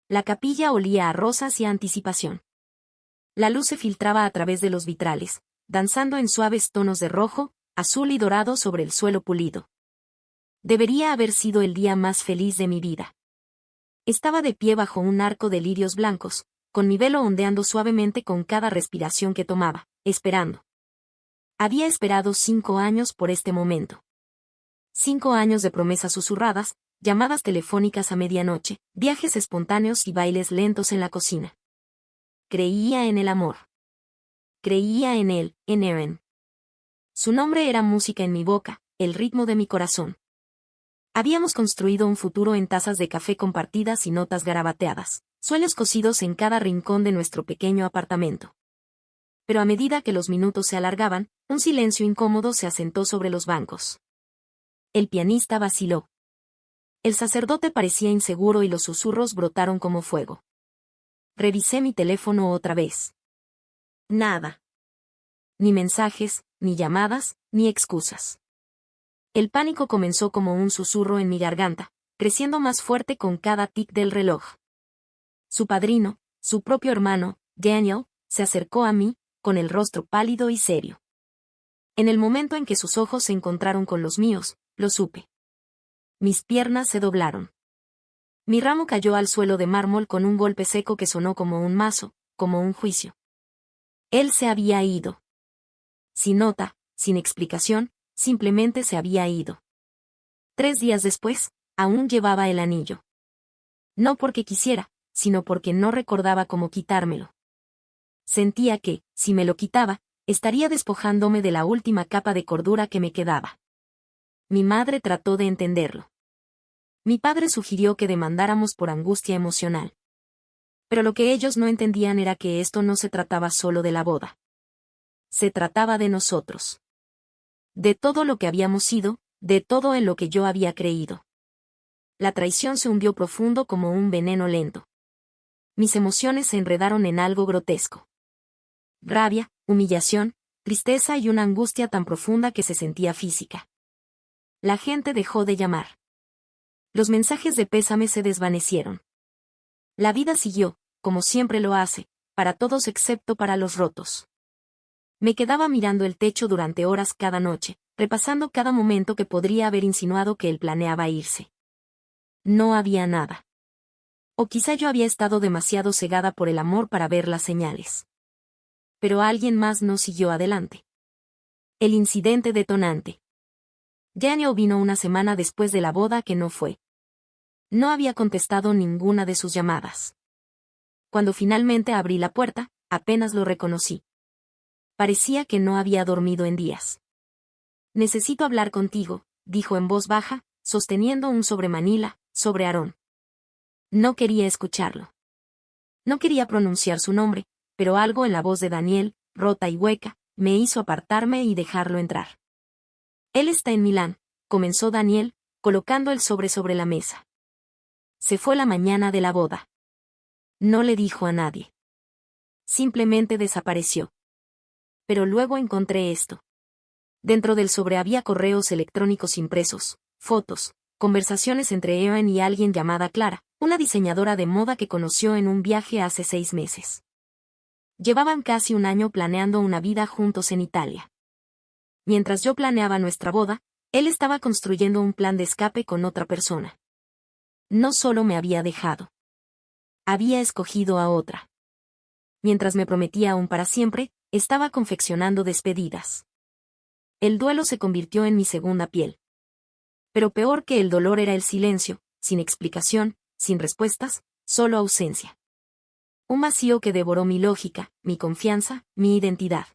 La capilla olía a rosas y a anticipación. La luz se filtraba a través de los vitrales, danzando en suaves tonos de rojo, azul y dorado sobre el suelo pulido. Debería haber sido el día más feliz de mi vida. Estaba de pie bajo un arco de lirios blancos, con mi velo ondeando suavemente con cada respiración que tomaba, esperando. Había esperado 5 años por este momento. 5 años de promesas susurradas, llamadas telefónicas a medianoche, viajes espontáneos y bailes lentos en la cocina. Creía en el amor. Creía en él, en Aaron. Su nombre era música en mi boca, el ritmo de mi corazón. Habíamos construido un futuro en tazas de café compartidas y notas garabateadas, sueños cosidos en cada rincón de nuestro pequeño apartamento. Pero a medida que los minutos se alargaban, un silencio incómodo se asentó sobre los bancos. El pianista vaciló. El sacerdote parecía inseguro y los susurros brotaron como fuego. Revisé mi teléfono otra vez. Nada. Ni mensajes, ni llamadas, ni excusas. El pánico comenzó como un susurro en mi garganta, creciendo más fuerte con cada tic del reloj. Su padrino, su propio hermano, Daniel, se acercó a mí, con el rostro pálido y serio. En el momento en que sus ojos se encontraron con los míos, lo supe. Mis piernas se doblaron. Mi ramo cayó al suelo de mármol con un golpe seco que sonó como un mazo, como un juicio. Él se había ido. Sin nota, sin explicación, simplemente se había ido. 3 días después, aún llevaba el anillo. No porque quisiera, sino porque no recordaba cómo quitármelo. Sentía que, si me lo quitaba, estaría despojándome de la última capa de cordura que me quedaba. Mi madre trató de entenderlo. Mi padre sugirió que demandáramos por angustia emocional. Pero lo que ellos no entendían era que esto no se trataba solo de la boda. Se trataba de nosotros. De todo lo que habíamos sido, de todo en lo que yo había creído. La traición se hundió profundo como un veneno lento. Mis emociones se enredaron en algo grotesco. Rabia, humillación, tristeza y una angustia tan profunda que se sentía física. La gente dejó de llamar. Los mensajes de pésame se desvanecieron. La vida siguió, como siempre lo hace, para todos excepto para los rotos. Me quedaba mirando el techo durante horas cada noche, repasando cada momento que podría haber insinuado que él planeaba irse. No había nada. O quizá yo había estado demasiado cegada por el amor para ver las señales. Pero alguien más no siguió adelante. El incidente detonante. Daniel vino una semana después de la boda que no fue. No había contestado ninguna de sus llamadas. Cuando finalmente abrí la puerta, apenas lo reconocí. Parecía que no había dormido en días. Necesito hablar contigo, dijo en voz baja, sosteniendo un sobremanila, sobre Aarón. No quería escucharlo. No quería pronunciar su nombre, pero algo en la voz de Daniel, rota y hueca, me hizo apartarme y dejarlo entrar. Él está en Milán, comenzó Daniel, colocando el sobre la mesa. Se fue la mañana de la boda. No le dijo a nadie. Simplemente desapareció. Pero luego encontré esto. Dentro del sobre había correos electrónicos impresos, fotos, conversaciones entre Ewan y alguien llamada Clara, una diseñadora de moda que conoció en un viaje hace 6 meses. Llevaban casi un año planeando una vida juntos en Italia. Mientras yo planeaba nuestra boda, él estaba construyendo un plan de escape con otra persona. No solo me había dejado. Había escogido a otra. Mientras me prometía aún para siempre, estaba confeccionando despedidas. El duelo se convirtió en mi segunda piel. Pero peor que el dolor era el silencio, sin explicación, sin respuestas, solo ausencia. Un vacío que devoró mi lógica, mi confianza, mi identidad.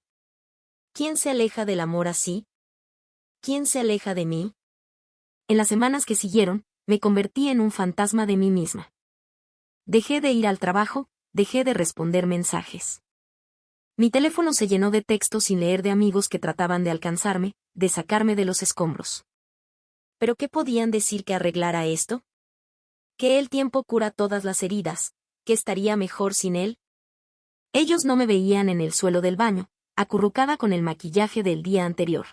¿Quién se aleja del amor así? ¿Quién se aleja de mí? En las semanas que siguieron, me convertí en un fantasma de mí misma. Dejé de ir al trabajo, dejé de responder mensajes. Mi teléfono se llenó de textos sin leer de amigos que trataban de alcanzarme, de sacarme de los escombros. ¿Pero qué podían decir que arreglara esto? ¿Que el tiempo cura todas las heridas? ¿Que estaría mejor sin él? Ellos no me veían en el suelo del baño, acurrucada con el maquillaje del día anterior.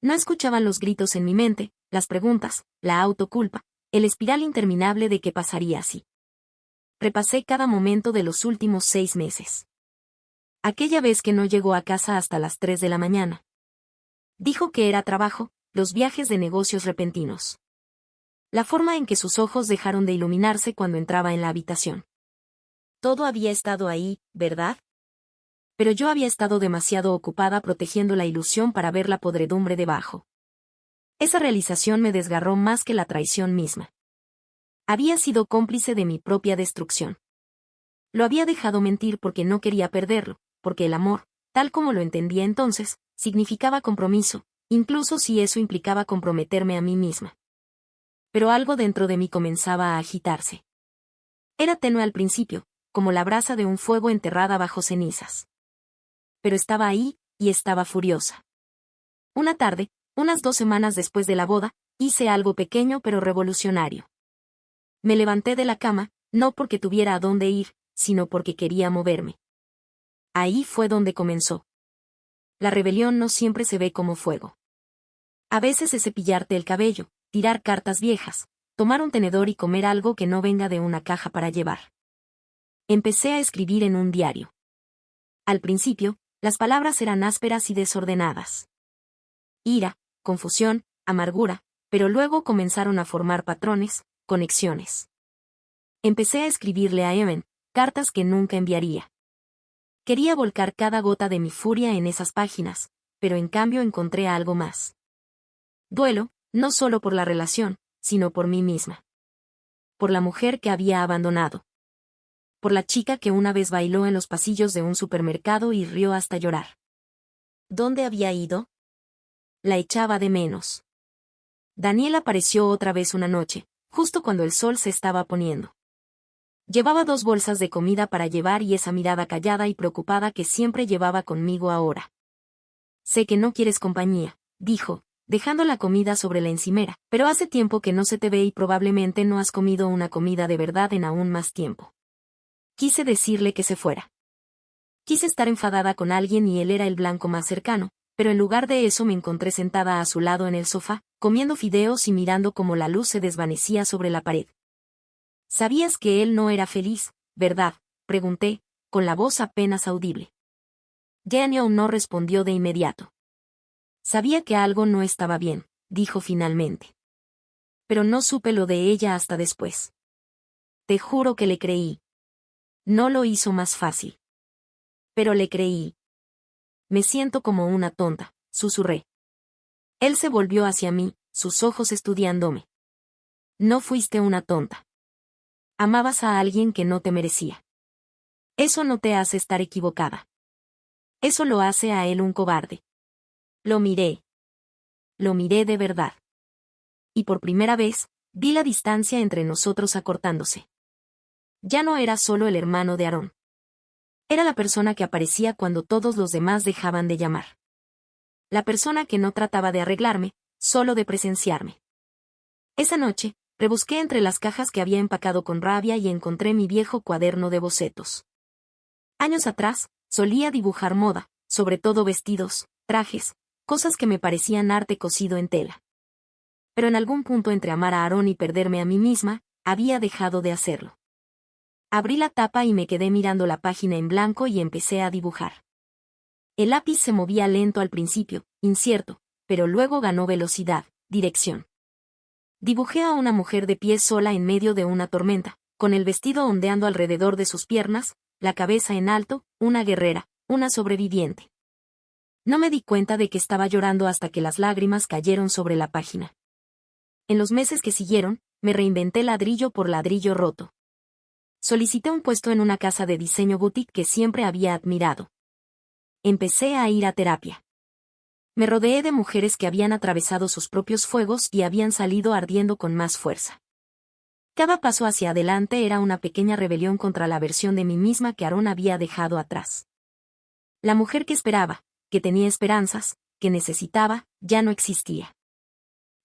No escuchaban los gritos en mi mente, las preguntas, la autoculpa, el espiral interminable de qué pasaría si. Repasé cada momento de los últimos 6 meses. Aquella vez que no llegó a casa hasta las 3 de la mañana. Dijo que era trabajo, los viajes de negocios repentinos. La forma en que sus ojos dejaron de iluminarse cuando entraba en la habitación. Todo había estado ahí, ¿verdad? Pero yo había estado demasiado ocupada protegiendo la ilusión para ver la podredumbre debajo. Esa realización me desgarró más que la traición misma. Había sido cómplice de mi propia destrucción. Lo había dejado mentir porque no quería perderlo, porque el amor, tal como lo entendía entonces, significaba compromiso, incluso si eso implicaba comprometerme a mí misma. Pero algo dentro de mí comenzaba a agitarse. Era tenue al principio, como la brasa de un fuego enterrada bajo cenizas. Pero estaba ahí, y estaba furiosa. Una tarde, unas 2 semanas después de la boda, hice algo pequeño pero revolucionario. Me levanté de la cama, no porque tuviera a dónde ir, sino porque quería moverme. Ahí fue donde comenzó. La rebelión no siempre se ve como fuego. A veces es cepillarte el cabello, tirar cartas viejas, tomar un tenedor y comer algo que no venga de una caja para llevar. Empecé a escribir en un diario. Al principio, las palabras eran ásperas y desordenadas. Ira, confusión, amargura, pero luego comenzaron a formar patrones, conexiones. Empecé a escribirle a Evan, cartas que nunca enviaría. Quería volcar cada gota de mi furia en esas páginas, pero en cambio encontré algo más. Duelo, no solo por la relación, sino por mí misma. Por la mujer que había abandonado. Por la chica que una vez bailó en los pasillos de un supermercado y rió hasta llorar. ¿Dónde había ido? La echaba de menos. Daniel apareció otra vez una noche, justo cuando el sol se estaba poniendo. Llevaba 2 bolsas de comida para llevar y esa mirada callada y preocupada que siempre llevaba conmigo ahora. Sé que no quieres compañía, dijo, dejando la comida sobre la encimera, pero hace tiempo que no se te ve y probablemente no has comido una comida de verdad en aún más tiempo. Quise decirle que se fuera. Quise estar enfadada con alguien y él era el blanco más cercano, pero en lugar de eso me encontré sentada a su lado en el sofá, comiendo fideos y mirando cómo la luz se desvanecía sobre la pared. ¿Sabías que él no era feliz, verdad?, pregunté, con la voz apenas audible. Daniel no respondió de inmediato. Sabía que algo no estaba bien, dijo finalmente. Pero no supe lo de ella hasta después. Te juro que le creí. No lo hizo más fácil. Pero le creí. Me siento como una tonta, susurré. Él se volvió hacia mí, sus ojos estudiándome. No fuiste una tonta. Amabas a alguien que no te merecía. Eso no te hace estar equivocada. Eso lo hace a él un cobarde. Lo miré. Lo miré de verdad. Y por primera vez, vi la distancia entre nosotros acortándose. Ya no era solo el hermano de Aarón. Era la persona que aparecía cuando todos los demás dejaban de llamar. La persona que no trataba de arreglarme, solo de presenciarme. Esa noche, rebusqué entre las cajas que había empacado con rabia y encontré mi viejo cuaderno de bocetos. Años atrás, solía dibujar moda, sobre todo vestidos, trajes, cosas que me parecían arte cosido en tela. Pero en algún punto entre amar a Aarón y perderme a mí misma, había dejado de hacerlo. Abrí la tapa y me quedé mirando la página en blanco y empecé a dibujar. El lápiz se movía lento al principio, incierto, pero luego ganó velocidad, dirección. Dibujé a una mujer de pie sola en medio de una tormenta, con el vestido ondeando alrededor de sus piernas, la cabeza en alto, una guerrera, una sobreviviente. No me di cuenta de que estaba llorando hasta que las lágrimas cayeron sobre la página. En los meses que siguieron, me reinventé ladrillo por ladrillo roto. Solicité un puesto en una casa de diseño boutique que siempre había admirado. Empecé a ir a terapia. Me rodeé de mujeres que habían atravesado sus propios fuegos y habían salido ardiendo con más fuerza. Cada paso hacia adelante era una pequeña rebelión contra la versión de mí misma que Aarón había dejado atrás. La mujer que esperaba, que tenía esperanzas, que necesitaba, ya no existía.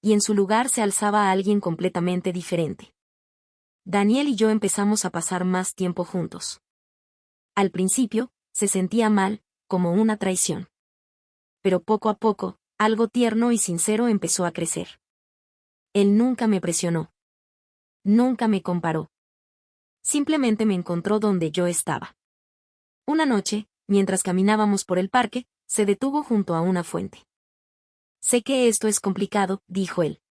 Y en su lugar se alzaba a alguien completamente diferente. Daniel y yo empezamos a pasar más tiempo juntos. Al principio, se sentía mal, como una traición. Pero poco a poco, algo tierno y sincero empezó a crecer. Él nunca me presionó. Nunca me comparó. Simplemente me encontró donde yo estaba. Una noche, mientras caminábamos por el parque, se detuvo junto a una fuente. Sé que esto es complicado, dijo él.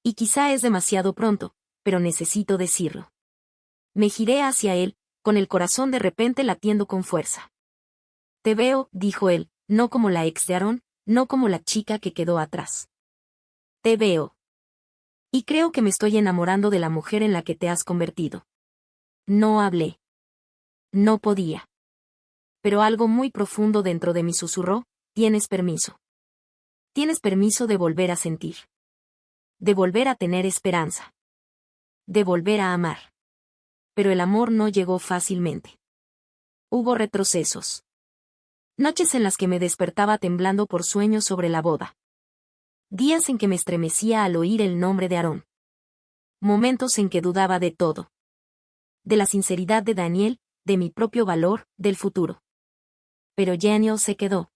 Y quizá es demasiado pronto, pero necesito decirlo. Me giré hacia él, con el corazón de repente latiendo con fuerza. Te veo, dijo él, no como la ex de Aaron, no como la chica que quedó atrás. Te veo. Y creo que me estoy enamorando de la mujer en la que te has convertido. No hablé. No podía. Pero algo muy profundo dentro de mí susurró, tienes permiso. Tienes permiso de volver a sentir. De volver a tener esperanza. De volver a amar. Pero el amor no llegó fácilmente. Hubo retrocesos. Noches en las que me despertaba temblando por sueños sobre la boda. Días en que me estremecía al oír el nombre de Aarón. Momentos en que dudaba de todo. De la sinceridad de Daniel, de mi propio valor, del futuro. Pero Daniel se quedó.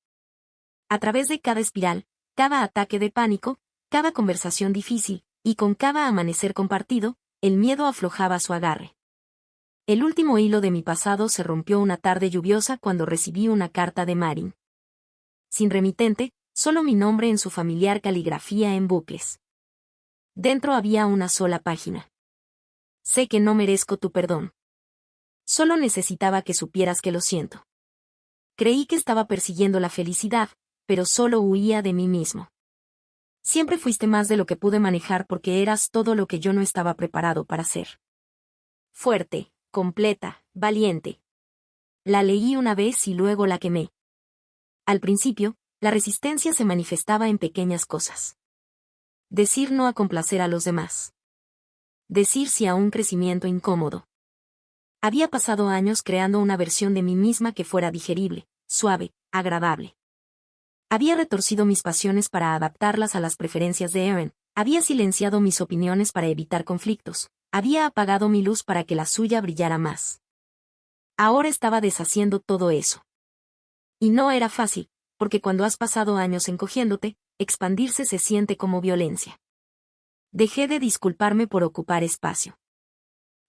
A través de cada espiral, cada ataque de pánico, cada conversación difícil, y con cada amanecer compartido, el miedo aflojaba su agarre. El último hilo de mi pasado se rompió una tarde lluviosa cuando recibí una carta de Marin. Sin remitente, solo mi nombre en su familiar caligrafía en bucles. Dentro había una sola página. Sé que no merezco tu perdón. Solo necesitaba que supieras que lo siento. Creí que estaba persiguiendo la felicidad, pero solo huía de mí mismo. Siempre fuiste más de lo que pude manejar porque eras todo lo que yo no estaba preparado para ser. Fuerte, completa, valiente. La leí una vez y luego la quemé. Al principio, la resistencia se manifestaba en pequeñas cosas. Decir no a complacer a los demás. Decir sí a un crecimiento incómodo. Había pasado años creando una versión de mí misma que fuera digerible, suave, agradable. Había retorcido mis pasiones para adaptarlas a las preferencias de Aaron, había silenciado mis opiniones para evitar conflictos, había apagado mi luz para que la suya brillara más. Ahora estaba deshaciendo todo eso. Y no era fácil, porque cuando has pasado años encogiéndote, expandirse se siente como violencia. Dejé de disculparme por ocupar espacio.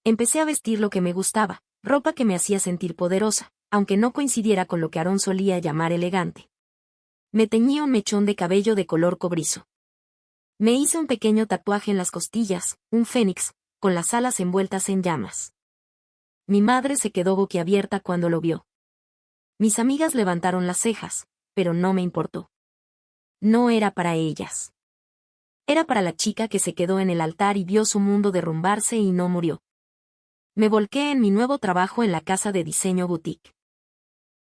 Empecé a vestir lo que me gustaba, ropa que me hacía sentir poderosa, aunque no coincidiera con lo que Aaron solía llamar elegante. Me teñí un mechón de cabello de color cobrizo. Me hice un pequeño tatuaje en las costillas, un fénix, con las alas envueltas en llamas. Mi madre se quedó boquiabierta cuando lo vio. Mis amigas levantaron las cejas, pero no me importó. No era para ellas. Era para la chica que se quedó en el altar y vio su mundo derrumbarse y no murió. Me volqué en mi nuevo trabajo en la casa de diseño boutique.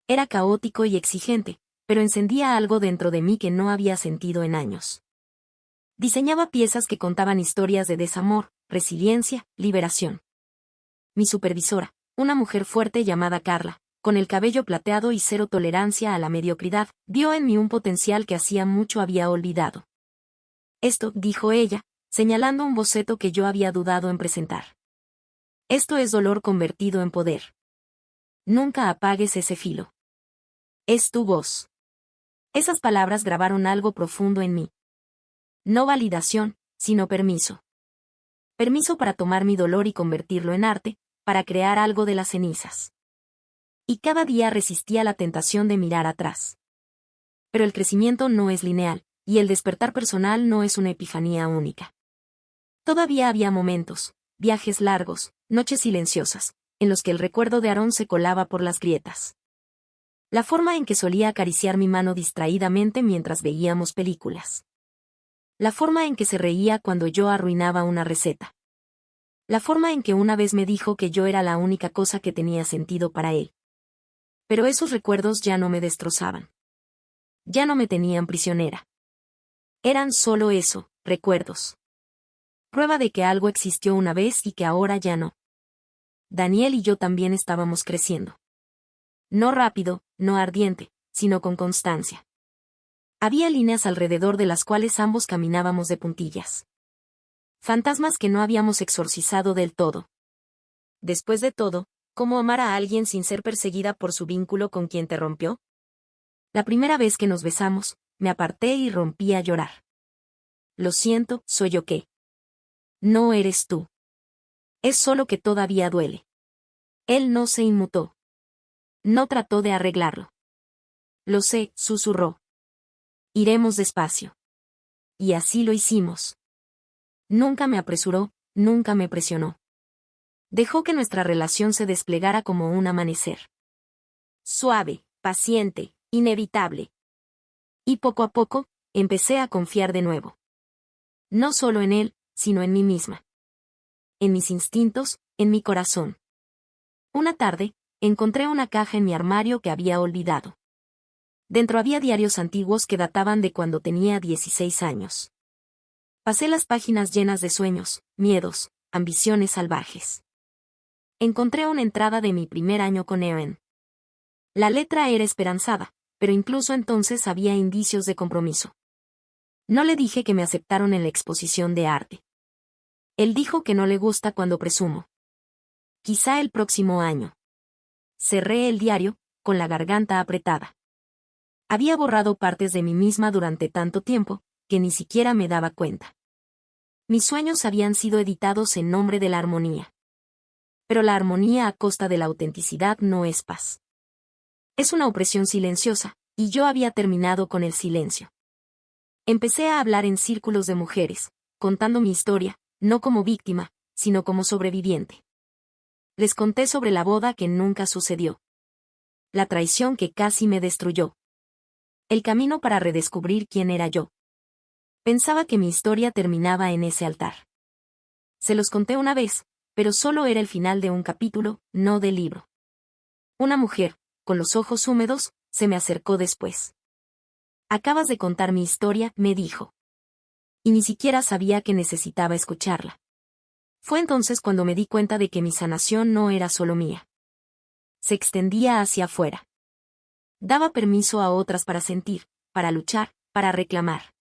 Era caótico y exigente, pero encendía algo dentro de mí que no había sentido en años. Diseñaba piezas que contaban historias de desamor, resiliencia, liberación. Mi supervisora, una mujer fuerte llamada Carla, con el cabello plateado y cero tolerancia a la mediocridad, vio en mí un potencial que hacía mucho había olvidado. Esto, dijo ella, señalando un boceto que yo había dudado en presentar. Esto es dolor convertido en poder. Nunca apagues ese filo. Es tu voz. Esas palabras grabaron algo profundo en mí. No validación, sino permiso. Permiso para tomar mi dolor y convertirlo en arte, para crear algo de las cenizas. Y cada día resistía la tentación de mirar atrás. Pero el crecimiento no es lineal, y el despertar personal no es una epifanía única. Todavía había momentos, viajes largos, noches silenciosas, en los que el recuerdo de Aarón se colaba por las grietas. La forma en que solía acariciar mi mano distraídamente mientras veíamos películas. La forma en que se reía cuando yo arruinaba una receta. La forma en que una vez me dijo que yo era la única cosa que tenía sentido para él. Pero esos recuerdos ya no me destrozaban. Ya no me tenían prisionera. Eran solo eso, recuerdos. Prueba de que algo existió una vez y que ahora ya no. Daniel y yo también estábamos creciendo. No rápido, no ardiente, sino con constancia. Había líneas alrededor de las cuales ambos caminábamos de puntillas. Fantasmas que no habíamos exorcizado del todo. Después de todo, ¿cómo amar a alguien sin ser perseguida por su vínculo con quien te rompió? La primera vez que nos besamos, me aparté y rompí a llorar. Lo siento, soy yo qué. No eres tú. Es solo que todavía duele. Él no se inmutó. No trató de arreglarlo. Lo sé, susurró. Iremos despacio. Y así lo hicimos. Nunca me apresuró, nunca me presionó. Dejó que nuestra relación se desplegara como un amanecer. Suave, paciente, inevitable. Y poco a poco, empecé a confiar de nuevo. No solo en él, sino en mí misma. En mis instintos, en mi corazón. Una tarde, encontré una caja en mi armario que había olvidado. Dentro había diarios antiguos que databan de cuando tenía 16 años. Pasé las páginas llenas de sueños, miedos, ambiciones salvajes. Encontré una entrada de mi primer año con Erin. La letra era esperanzada, pero incluso entonces había indicios de compromiso. No le dije que me aceptaron en la exposición de arte. Él dijo que no le gusta cuando presumo. Quizá el próximo año. Cerré el diario, con la garganta apretada. Había borrado partes de mí misma durante tanto tiempo, que ni siquiera me daba cuenta. Mis sueños habían sido editados en nombre de la armonía. Pero la armonía a costa de la autenticidad no es paz. Es una opresión silenciosa, y yo había terminado con el silencio. Empecé a hablar en círculos de mujeres, contando mi historia, no como víctima, sino como sobreviviente. Les conté sobre la boda que nunca sucedió. La traición que casi me destruyó. El camino para redescubrir quién era yo. Pensaba que mi historia terminaba en ese altar. Se los conté una vez, pero solo era el final de un capítulo, no del libro. Una mujer, con los ojos húmedos, se me acercó después. Acabas de contar mi historia, me dijo. Y ni siquiera sabía que necesitaba escucharla. Fue entonces cuando me di cuenta de que mi sanación no era solo mía. Se extendía hacia afuera. Daba permiso a otras para sentir, para luchar, para reclamar.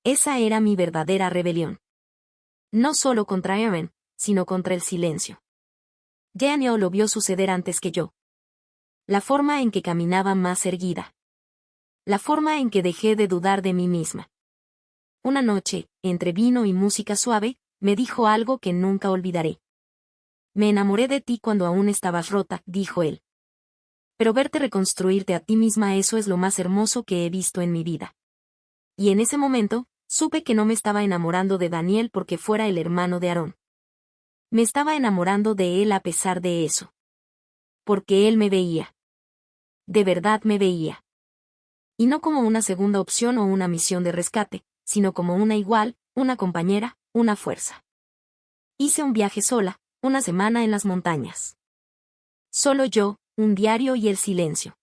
Esa era mi verdadera rebelión. No solo contra Erin, sino contra el silencio. Daniel lo vio suceder antes que yo. La forma en que caminaba más erguida. La forma en que dejé de dudar de mí misma. Una noche, entre vino y música suave, me dijo algo que nunca olvidaré. Me enamoré de ti cuando aún estabas rota, dijo él. Pero verte reconstruirte a ti misma, eso es lo más hermoso que he visto en mi vida. Y en ese momento, supe que no me estaba enamorando de Daniel porque fuera el hermano de Aarón. Me estaba enamorando de él a pesar de eso. Porque él me veía. De verdad me veía. Y no como una segunda opción o una misión de rescate, sino como una igual, una compañera, una fuerza. Hice un viaje sola, una semana en las montañas. Solo yo, un diario y el silencio.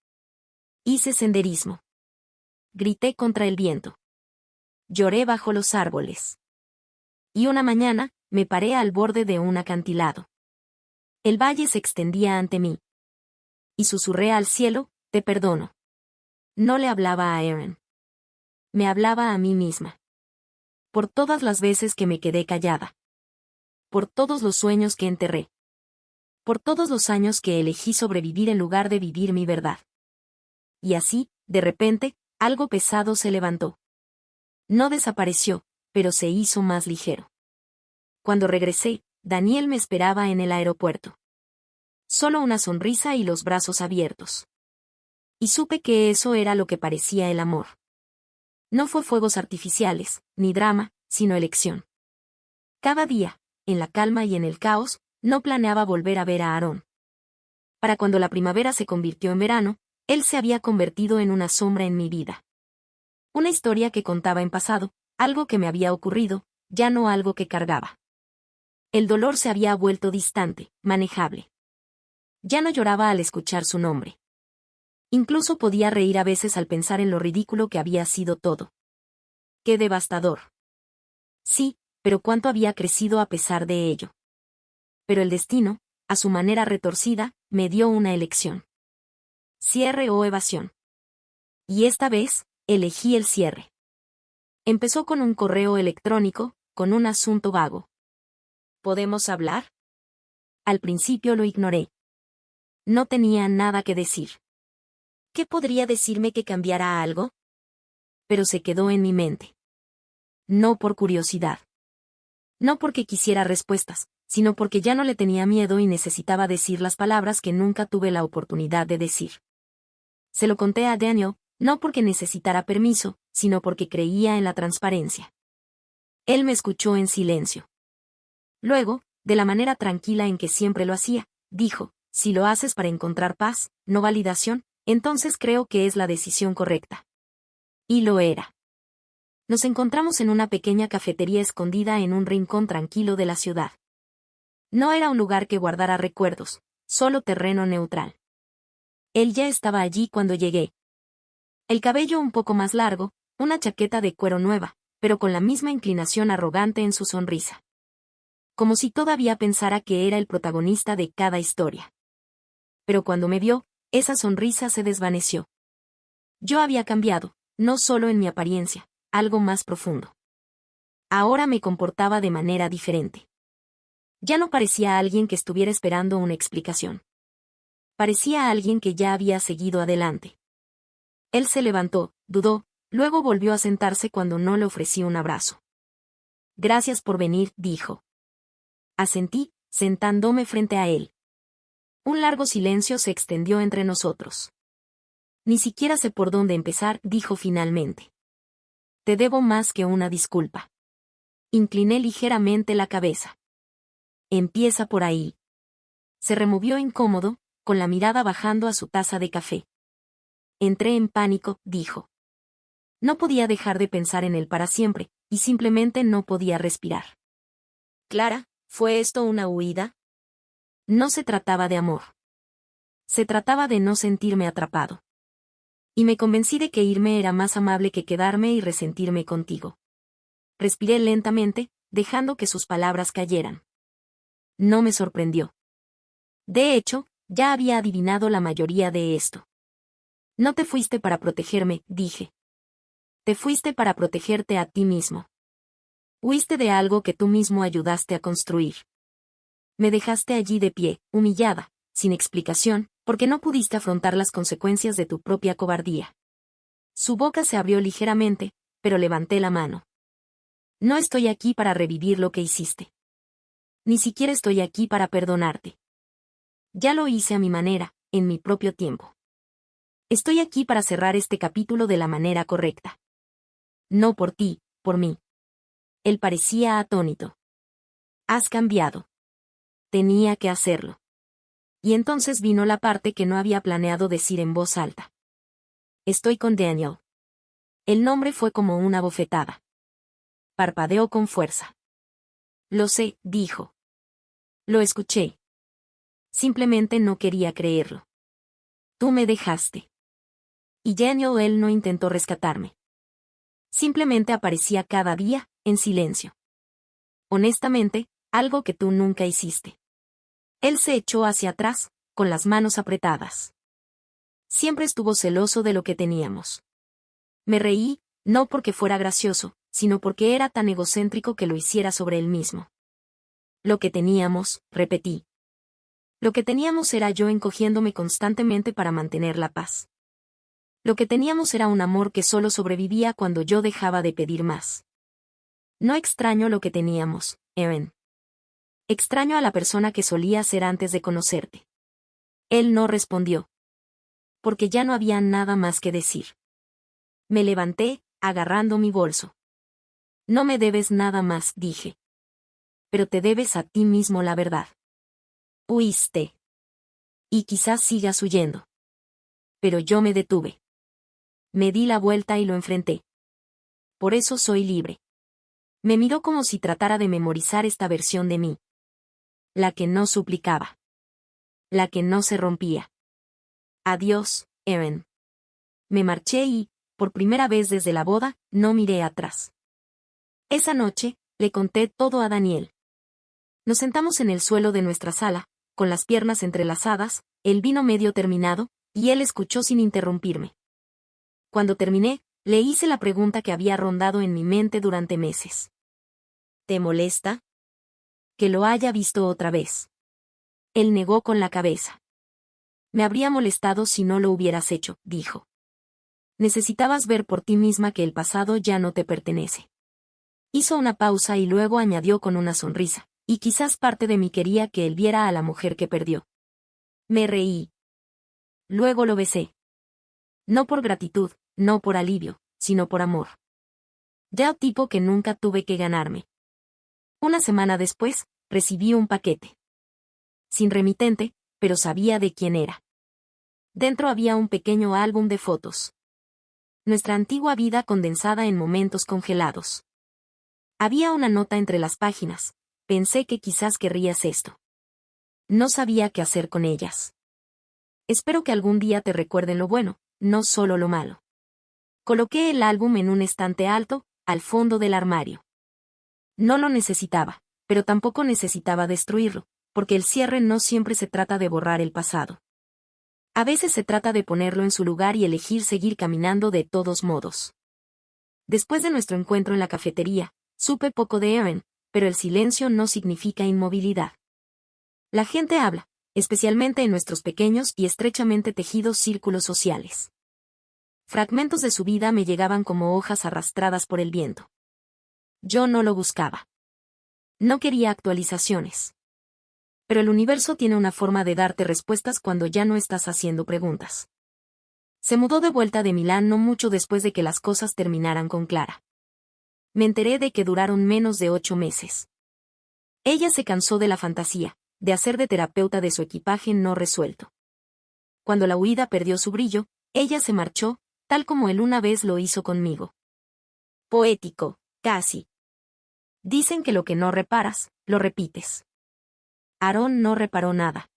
Hice senderismo. Grité contra el viento. Lloré bajo los árboles. Y una mañana, me paré al borde de un acantilado. El valle se extendía ante mí. Y susurré al cielo, te perdono. No le hablaba a Erin. Me hablaba a mí misma. Por todas las veces que me quedé callada. Por todos los sueños que enterré. Por todos los años que elegí sobrevivir en lugar de vivir mi verdad. Y así, de repente, algo pesado se levantó. No desapareció, pero se hizo más ligero. Cuando regresé, Daniel me esperaba en el aeropuerto. Solo una sonrisa y los brazos abiertos. Y supe que eso era lo que parecía el amor. No fue fuegos artificiales, ni drama, sino elección. Cada día, en la calma y en el caos, no planeaba volver a ver a Aarón. Para cuando la primavera se convirtió en verano, él se había convertido en una sombra en mi vida. Una historia que contaba en pasado, algo que me había ocurrido, ya no algo que cargaba. El dolor se había vuelto distante, manejable. Ya no lloraba al escuchar su nombre. Incluso podía reír a veces al pensar en lo ridículo que había sido todo. ¡Qué devastador! Sí, pero cuánto había crecido a pesar de ello. Pero el destino, a su manera retorcida, me dio una elección. Cierre o evasión. Y esta vez, elegí el cierre. Empezó con un correo electrónico, con un asunto vago. ¿Podemos hablar? Al principio lo ignoré. No tenía nada que decir. ¿Qué podría decirme que cambiara algo? Pero se quedó en mi mente. No por curiosidad. No porque quisiera respuestas, sino porque ya no le tenía miedo y necesitaba decir las palabras que nunca tuve la oportunidad de decir. Se lo conté a Daniel, no porque necesitara permiso, sino porque creía en la transparencia. Él me escuchó en silencio. Luego, de la manera tranquila en que siempre lo hacía, dijo, si lo haces para encontrar paz, no validación, entonces creo que es la decisión correcta. Y lo era. Nos encontramos en una pequeña cafetería escondida en un rincón tranquilo de la ciudad. No era un lugar que guardara recuerdos, solo terreno neutral. Él ya estaba allí cuando llegué. El cabello un poco más largo, una chaqueta de cuero nueva, pero con la misma inclinación arrogante en su sonrisa. Como si todavía pensara que era el protagonista de cada historia. Pero cuando me vio, esa sonrisa se desvaneció. Yo había cambiado, no solo en mi apariencia, algo más profundo. Ahora me comportaba de manera diferente. Ya no parecía alguien que estuviera esperando una explicación. Parecía alguien que ya había seguido adelante. Él se levantó, dudó, luego volvió a sentarse cuando no le ofrecí un abrazo. Gracias por venir, dijo. Asentí, sentándome frente a él. Un largo silencio se extendió entre nosotros. Ni siquiera sé por dónde empezar, dijo finalmente. Te debo más que una disculpa. Incliné ligeramente la cabeza. Empieza por ahí. Se removió incómodo, con la mirada bajando a su taza de café. Entré en pánico, dijo. No podía dejar de pensar en él para siempre, y simplemente no podía respirar. Clara, ¿fue esto una huida? No se trataba de amor. Se trataba de no sentirme atrapado. Y me convencí de que irme era más amable que quedarme y resentirme contigo. Respiré lentamente, dejando que sus palabras cayeran. No me sorprendió. De hecho, ya había adivinado la mayoría de esto. No te fuiste para protegerme, dije. Te fuiste para protegerte a ti mismo. Huiste de algo que tú mismo ayudaste a construir. Me dejaste allí de pie, humillada, sin explicación, porque no pudiste afrontar las consecuencias de tu propia cobardía. Su boca se abrió ligeramente, pero levanté la mano. No estoy aquí para revivir lo que hiciste. Ni siquiera estoy aquí para perdonarte. Ya lo hice a mi manera, en mi propio tiempo. Estoy aquí para cerrar este capítulo de la manera correcta. No por ti, por mí. Él parecía atónito. Has cambiado. Tenía que hacerlo. Y entonces vino la parte que no había planeado decir en voz alta. Estoy con Daniel. El nombre fue como una bofetada. Parpadeó con fuerza. Lo sé, dijo. Lo escuché. Simplemente no quería creerlo. Tú me dejaste. Y Daniel él no intentó rescatarme. Simplemente aparecía cada día, en silencio. Honestamente, algo que tú nunca hiciste. Él se echó hacia atrás, con las manos apretadas. Siempre estuvo celoso de lo que teníamos. Me reí, no porque fuera gracioso, sino porque era tan egocéntrico que lo hiciera sobre él mismo. Lo que teníamos, repetí. Lo que teníamos era yo encogiéndome constantemente para mantener la paz. Lo que teníamos era un amor que solo sobrevivía cuando yo dejaba de pedir más. No extraño lo que teníamos, Erin. Extraño a la persona que solía ser antes de conocerte. Él no respondió. Porque ya no había nada más que decir. Me levanté, agarrando mi bolso. No me debes nada más, dije. Pero te debes a ti mismo la verdad. Huiste. Y quizás sigas huyendo. Pero yo me detuve. Me di la vuelta y lo enfrenté. Por eso soy libre. Me miró como si tratara de memorizar esta versión de mí. La que no suplicaba. La que no se rompía. Adiós, Erin. Me marché y, por primera vez desde la boda, no miré atrás. Esa noche, le conté todo a Daniel. Nos sentamos en el suelo de nuestra sala, con las piernas entrelazadas, el vino medio terminado, y él escuchó sin interrumpirme. Cuando terminé, le hice la pregunta que había rondado en mi mente durante meses. ¿Te molesta? Que lo haya visto otra vez. Él negó con la cabeza. Me habría molestado si no lo hubieras hecho, dijo. Necesitabas ver por ti misma que el pasado ya no te pertenece. Hizo una pausa y luego añadió con una sonrisa. Y quizás parte de mí quería que él viera a la mujer que perdió. Me reí. Luego lo besé. No por gratitud, no por alivio, sino por amor. Ya tipo que nunca tuve que ganarme. Una semana después, recibí un paquete. Sin remitente, pero sabía de quién era. Dentro había un pequeño álbum de fotos. Nuestra antigua vida condensada en momentos congelados. Había una nota entre las páginas. Pensé que quizás querrías esto. No sabía qué hacer con ellas. Espero que algún día te recuerden lo bueno, no solo lo malo. Coloqué el álbum en un estante alto, al fondo del armario. No lo necesitaba, pero tampoco necesitaba destruirlo, porque el cierre no siempre se trata de borrar el pasado. A veces se trata de ponerlo en su lugar y elegir seguir caminando de todos modos. Después de nuestro encuentro en la cafetería, supe poco de Erin, pero el silencio no significa inmovilidad. La gente habla, especialmente en nuestros pequeños y estrechamente tejidos círculos sociales. Fragmentos de su vida me llegaban como hojas arrastradas por el viento. Yo no lo buscaba. No quería actualizaciones. Pero el universo tiene una forma de darte respuestas cuando ya no estás haciendo preguntas. Se mudó de vuelta de Milán no mucho después de que las cosas terminaran con Clara. Me enteré de que duraron menos de 8 meses. Ella se cansó de la fantasía, de hacer de terapeuta de su equipaje no resuelto. Cuando la huida perdió su brillo, ella se marchó, tal como él una vez lo hizo conmigo. Poético, casi. Dicen que lo que no reparas, lo repites. Aarón no reparó nada.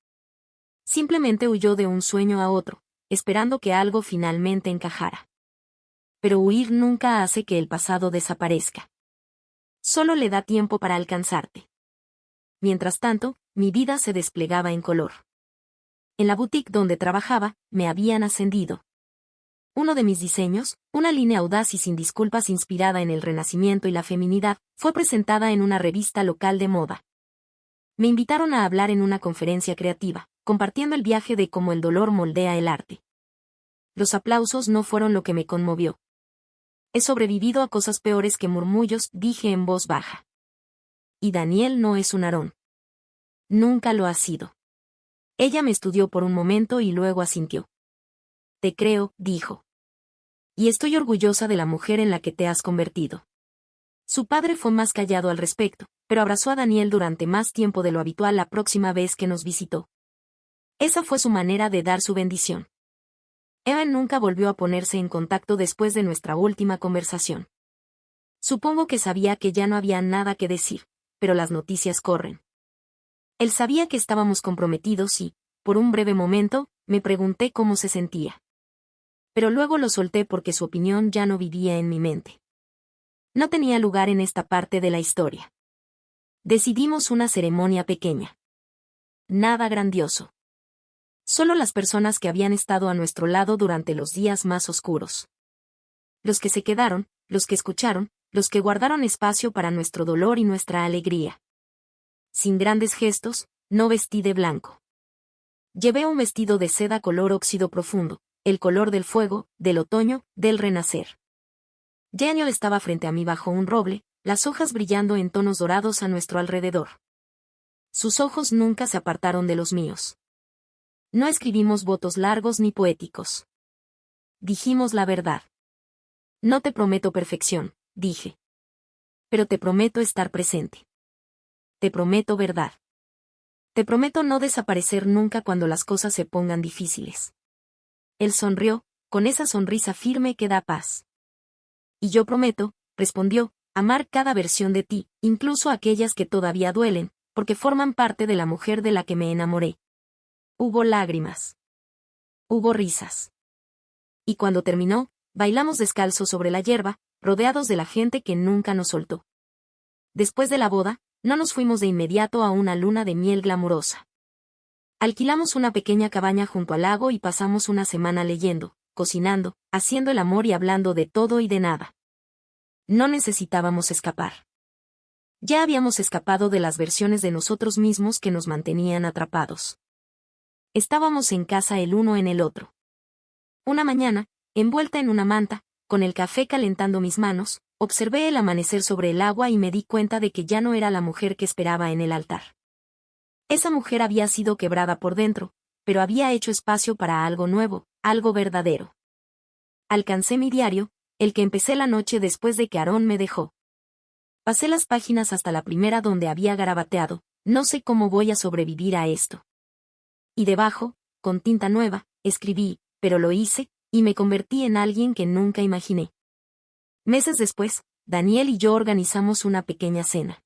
Simplemente huyó de un sueño a otro, esperando que algo finalmente encajara. Pero huir nunca hace que el pasado desaparezca. Solo le da tiempo para alcanzarte. Mientras tanto, mi vida se desplegaba en color. En la boutique donde trabajaba, me habían ascendido. Uno de mis diseños, una línea audaz y sin disculpas inspirada en el Renacimiento y la feminidad, fue presentada en una revista local de moda. Me invitaron a hablar en una conferencia creativa, compartiendo el viaje de cómo el dolor moldea el arte. Los aplausos no fueron lo que me conmovió. He sobrevivido a cosas peores que murmullos, dije en voz baja. Y Daniel no es un Aarón. Nunca lo ha sido. Ella me estudió por un momento y luego asintió. Te creo, dijo. Y estoy orgullosa de la mujer en la que te has convertido. Su padre fue más callado al respecto, pero abrazó a Daniel durante más tiempo de lo habitual la próxima vez que nos visitó. Esa fue su manera de dar su bendición. Evan nunca volvió a ponerse en contacto después de nuestra última conversación. Supongo que sabía que ya no había nada que decir, pero las noticias corren. Él sabía que estábamos comprometidos y, por un breve momento, me pregunté cómo se sentía. Pero luego lo solté porque su opinión ya no vivía en mi mente. No tenía lugar en esta parte de la historia. Decidimos una ceremonia pequeña. Nada grandioso. Solo las personas que habían estado a nuestro lado durante los días más oscuros. Los que se quedaron, los que escucharon, los que guardaron espacio para nuestro dolor y nuestra alegría. Sin grandes gestos, no vestí de blanco. Llevé un vestido de seda color óxido profundo, el color del fuego, del otoño, del renacer. Daniel estaba frente a mí bajo un roble, las hojas brillando en tonos dorados a nuestro alrededor. Sus ojos nunca se apartaron de los míos. No escribimos votos largos ni poéticos. Dijimos la verdad. No te prometo perfección, dije. Pero te prometo estar presente. Te prometo verdad. Te prometo no desaparecer nunca cuando las cosas se pongan difíciles. Él sonrió, con esa sonrisa firme que da paz. Y yo prometo, respondió, amar cada versión de ti, incluso aquellas que todavía duelen, porque forman parte de la mujer de la que me enamoré. Hubo lágrimas. Hubo risas. Y cuando terminó, bailamos descalzos sobre la hierba, rodeados de la gente que nunca nos soltó. Después de la boda, no nos fuimos de inmediato a una luna de miel glamurosa. Alquilamos una pequeña cabaña junto al lago y pasamos una semana leyendo, cocinando, haciendo el amor y hablando de todo y de nada. No necesitábamos escapar. Ya habíamos escapado de las versiones de nosotros mismos que nos mantenían atrapados. Estábamos en casa el uno en el otro. Una mañana, envuelta en una manta, con el café calentando mis manos, Observé el amanecer sobre el agua y me di cuenta de que ya no era la mujer que esperaba en el altar. Esa mujer había sido quebrada por dentro, pero había hecho espacio para algo nuevo, algo verdadero. Alcancé mi diario, el que empecé la noche después de que Aarón me dejó. Pasé las páginas hasta la primera donde había garabateado, no sé cómo voy a sobrevivir a esto. Y debajo, con tinta nueva, escribí, pero lo hice, y me convertí en alguien que nunca imaginé. Meses después, Daniel y yo organizamos una pequeña cena.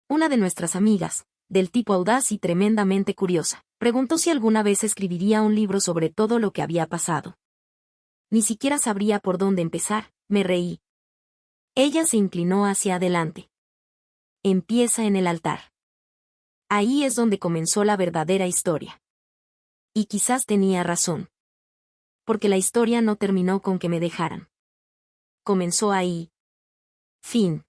Una de nuestras amigas, del tipo audaz y tremendamente curiosa, preguntó si alguna vez escribiría un libro sobre todo lo que había pasado. Ni siquiera sabría por dónde empezar, me reí. Ella se inclinó hacia adelante. Empieza en el altar. Ahí es donde comenzó la verdadera historia. Y quizás tenía razón. Porque la historia no terminó con que me dejaran. Comenzó ahí. Fin.